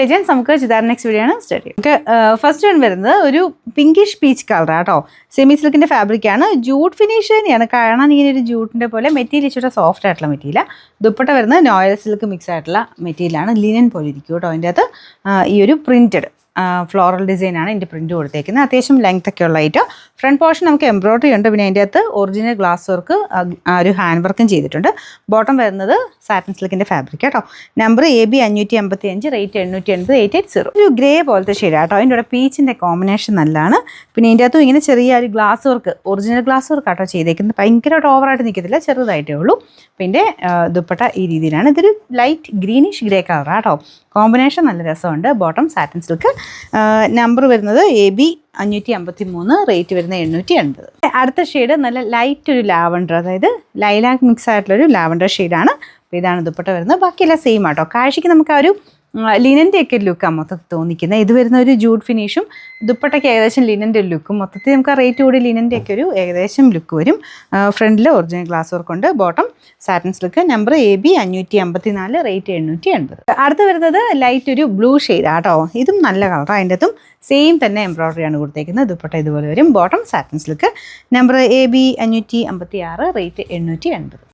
Legends. നമുക്ക് churidar next video ആണ് start ചെയ്യും. നമുക്ക് ഫസ്റ്റ് വൺ വരുന്നത് ഒരു പിങ്കിഷ് പീച്ച് കളർ ആട്ടോ. സെമി സിൽക്കിൻ്റെ ഫാബ്രിക്കാണ്. ജൂട്ട് ഫിനിഷ് തന്നെയാണ്. കാണാൻ ഇങ്ങനെ ഒരു ജൂട്ടിൻ്റെ പോലെ. മെറ്റീരിയൽ ഇച്ചിരി സോഫ്റ്റ് ആയിട്ടുള്ള മെറ്റീരിയൽ. ദുപ്പട്ട വരുന്നത് നോയൽ സിൽക്ക് മിക്സ് ആയിട്ടുള്ള മെറ്റീരിയലാണ്. ലിനൻ പോലെ ഇരിക്കും കേട്ടോ. അതിൻ്റെ അകത്ത് ഈ ഒരു പ്രിൻറ്റഡ് ഫ്ലോറൽ ഡിസൈനാണ് ഇതിൻ്റെ പ്രിൻറ്റ് കൊടുത്തേക്കുന്നത്. അത്യാവശ്യം ലെങ്ത് ഒക്കെ ഉള്ളതായിട്ട്. ഫ്രണ്ട് പോർഷൻ നമുക്ക് എംബ്രോയ്ഡറി ഉണ്ട്. പിന്നെ അതിൻ്റെ അകത്ത് ഒറിജിനൽ ഗ്ലാസ് വർക്ക്, ഒരു ഹാൻഡ് വർക്കും ചെയ്തിട്ടുണ്ട്. ബോട്ടം വരുന്നത് സാറ്റിൻ സിൽക്കിൻ്റെ ഫാബ്രിക് കേട്ടോ. Number AB 555, rate 880, 880. ഒരു ഗ്രേ പോലത്തെ ഷെയ്ഡ് കേട്ടോ. അതിൻ്റെ കൂടെ പീച്ചിൻ്റെ കോമ്പിനേഷൻ നല്ലതാണ്. പിന്നെ ഇതിൻ്റെ അകത്തും ഇങ്ങനെ ചെറിയ ഒരു glass work, original glass work ആട്ടോ ചെയ്തേക്കുന്നത്. ഭയങ്കരമായിട്ട് ഓവറായിട്ട് നിൽക്കത്തില്ല, ചെറുതായിട്ടേ ഉള്ളൂ. പിന്നെ ദുപ്പട്ട ഈ രീതിയിലാണ്. ഇതൊരു ലൈറ്റ് ഗ്രീനിഷ് ഗ്രേ കളറാണ് കേട്ടോ. കോമ്പിനേഷൻ നല്ല രസമുണ്ട്. Bottom satin silk. നമ്പർ വരുന്നത് AB 553, റേറ്റ് വരുന്നത് 880. അടുത്ത ഷെയ്ഡ് നല്ല ലൈറ്റ് ഒരു ലാവൻഡർ, അതായത് ലൈലാക്ക് മിക്സ് ആയിട്ടുള്ളൊരു ലാവൻഡർ ഷെയ്ഡാണ്. അപ്പോൾ ഇതാണ് ദുപ്പട്ട വരുന്നത്. ബാക്കിയെല്ലാം സെയിം ആട്ടോ. കാഴ്ചയ്ക്ക് നമുക്ക് ആ ഒരു ലിനൻ്റെ ഒക്കെ ലുക്കാണ് മൊത്തത്തിൽ തോന്നിക്കുന്നത്. ഇത് വരുന്ന ഒരു ജൂട്ട് ഫിനിഷും ദുപ്പട്ടയ്ക്ക് ഏകദേശം ലിനൻ്റെ ലുക്കും. മൊത്തത്തിൽ നമുക്ക് ആ റേറ്റ് കൂടി ലിനൻ്റെ ഒക്കെ ഒരു ഏകദേശം ലുക്ക് വരും. ഫ്രണ്ടിൽ ഒറിജിനൽ ഗ്ലാസ് വർക്ക് ഉണ്ട്. Bottom satin silk. Number AB 554, rate 880. അടുത്ത് വരുന്നത് ലൈറ്റ് ഒരു ബ്ലൂ ഷെയ്ഡാണ് കേട്ടോ. ഇതും നല്ല കളറാണ്. അതിൻ്റെ അകത്തും സെയിം തന്നെ എംബ്രോയ്ഡറി ആണ് കൊടുത്തേക്കുന്നത്. ദുപ്പട്ട ഇതുപോലെ വരും. Bottom satin silk. Number AB 556, rate 880.